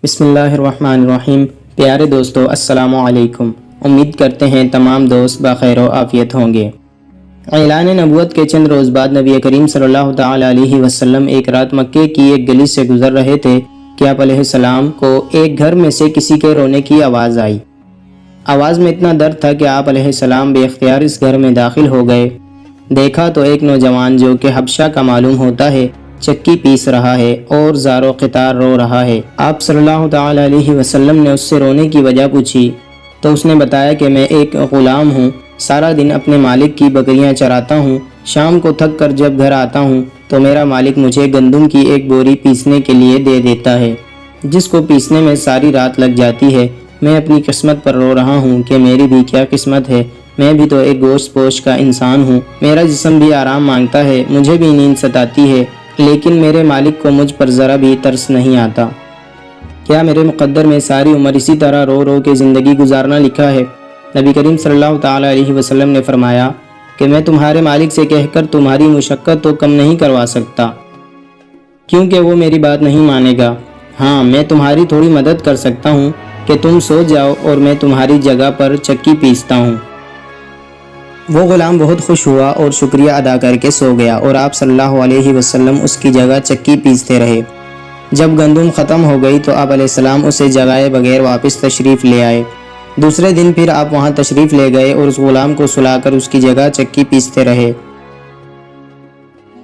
بسم اللہ الرحمن الرحیم۔ پیارے دوستو السلام علیکم۔ امید کرتے ہیں تمام دوست بخیر و عافیت ہوں گے۔ اعلان نبوت کے چند روز بعد نبی کریم صلی اللہ تعالی علیہ وسلم ایک رات مکے کی ایک گلی سے گزر رہے تھے کہ آپ علیہ السلام کو ایک گھر میں سے کسی کے رونے کی آواز آئی۔ آواز میں اتنا درد تھا کہ آپ علیہ السلام بے اختیار اس گھر میں داخل ہو گئے۔ دیکھا تو ایک نوجوان جو کہ حبشہ کا معلوم ہوتا ہے چکی پیس رہا ہے اور زار و قطار رو رہا ہے۔ آپ صلی اللہ تعالی علیہ وسلم نے اس سے رونے کی وجہ پوچھی تو اس نے بتایا کہ میں ایک غلام ہوں، سارا دن اپنے مالک کی بکریاں چراتا ہوں، شام کو تھک کر جب گھر آتا ہوں تو میرا مالک مجھے گندم کی ایک بوری پیسنے کے لیے دے دیتا ہے، جس کو پیسنے میں ساری رات لگ جاتی ہے۔ میں اپنی قسمت پر رو رہا ہوں کہ میری بھی کیا قسمت ہے، میں بھی تو ایک گوشت پوش کا انسان ہوں، میرا جسم بھی آرام مانگتا ہے، مجھے بھی نیند ستاتی ہے، لیکن میرے مالک کو مجھ پر ذرا بھی ترس نہیں آتا۔ کیا میرے مقدر میں ساری عمر اسی طرح رو رو کے زندگی گزارنا لکھا ہے؟ نبی کریم صلی اللہ تعالی علیہ وسلم نے فرمایا کہ میں تمہارے مالک سے کہہ کر تمہاری مشقت تو کم نہیں کروا سکتا، کیونکہ وہ میری بات نہیں مانے گا۔ ہاں، میں تمہاری تھوڑی مدد کر سکتا ہوں کہ تم سو جاؤ اور میں تمہاری جگہ پر چکی پیستا ہوں۔ وہ غلام بہت خوش ہوا اور شکریہ ادا کر کے سو گیا اور آپ صلی اللہ علیہ وسلم اس کی جگہ چکی پیستے رہے۔ جب گندم ختم ہو گئی تو آپ علیہ السلام اسے جگائے بغیر واپس تشریف لے آئے۔ دوسرے دن پھر آپ وہاں تشریف لے گئے اور اس غلام کو سلا کر اس کی جگہ چکی پیستے رہے۔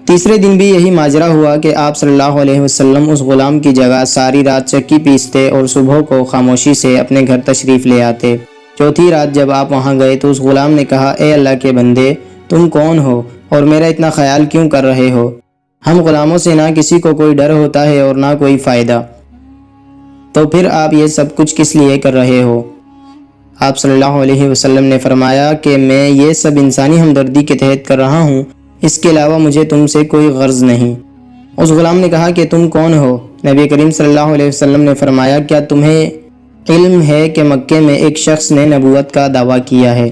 تیسرے دن بھی یہی ماجرا ہوا کہ آپ صلی اللہ علیہ وسلم اس غلام کی جگہ ساری رات چکی پیستے اور صبح کو خاموشی سے اپنے گھر تشریف لے آتے۔ چوتھی رات جب آپ وہاں گئے تو اس غلام نے کہا، اے اللہ کے بندے، تم کون ہو اور میرا اتنا خیال کیوں کر رہے ہو؟ ہم غلاموں سے نہ کسی کو کوئی ڈر ہوتا ہے اور نہ کوئی فائدہ، تو پھر آپ یہ سب کچھ کس لیے کر رہے ہو؟ آپ صلی اللہ علیہ وسلم نے فرمایا کہ میں یہ سب انسانی ہمدردی کے تحت کر رہا ہوں، اس کے علاوہ مجھے تم سے کوئی غرض نہیں۔ اس غلام نے کہا کہ تم کون ہو؟ نبی کریم صلی اللہ علیہ وسلم نے فرمایا، کیا تمہیں علم ہے کہ مکے میں ایک شخص نے نبوت کا دعویٰ کیا ہے؟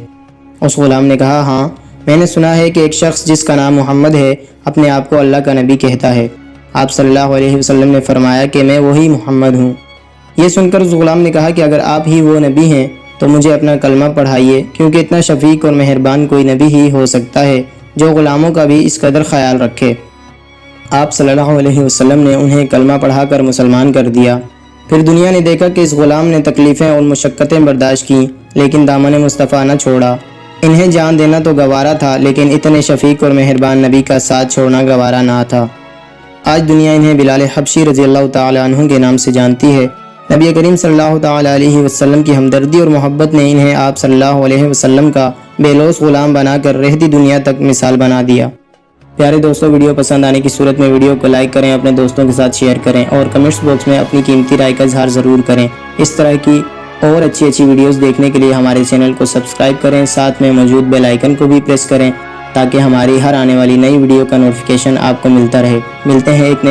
اس غلام نے کہا، ہاں، میں نے سنا ہے کہ ایک شخص جس کا نام محمد ہے اپنے آپ کو اللہ کا نبی کہتا ہے۔ آپ صلی اللہ علیہ وسلم نے فرمایا کہ میں وہی محمد ہوں۔ یہ سن کر اس غلام نے کہا کہ اگر آپ ہی وہ نبی ہیں تو مجھے اپنا کلمہ پڑھائیے، کیونکہ اتنا شفیق اور مہربان کوئی نبی ہی ہو سکتا ہے جو غلاموں کا بھی اس قدر خیال رکھے۔ آپ صلی اللہ علیہ وسلم نے انہیں کلمہ پڑھا کر مسلمان کر دیا۔ پھر دنیا نے دیکھا کہ اس غلام نے تکلیفیں اور مشقتیں برداشت کیں لیکن دامن مصطفیٰ نہ چھوڑا۔ انہیں جان دینا تو گوارا تھا لیکن اتنے شفیق اور مہربان نبی کا ساتھ چھوڑنا گوارا نہ تھا۔ آج دنیا انہیں بلال حبشی رضی اللہ تعالی عنہ کے نام سے جانتی ہے۔ نبی کریم صلی اللہ تعالی علیہ وسلم کی ہمدردی اور محبت نے انہیں آپ صلی اللہ علیہ وسلم کا بے لوث غلام بنا کر رہتی دنیا تک مثال بنا دیا۔ پیارے دوستوں، ویڈیو پسند آنے کی صورت میں ویڈیو کو لائک کریں، اپنے دوستوں کے ساتھ شیئر کریں اور کمنٹس باکس میں اپنی قیمتی رائے کا اظہار ضرور کریں۔ اس طرح کی اور اچھی ویڈیوز دیکھنے کے لیے ہمارے چینل کو سبسکرائب کریں، ساتھ میں موجود بیل آئیکن کو بھی پریس کریں تاکہ ہماری ہر آنے والی نئی ویڈیو کا نوٹیفیکیشن آپ کو ملتا رہے۔ ملتے ہیں ایک نئے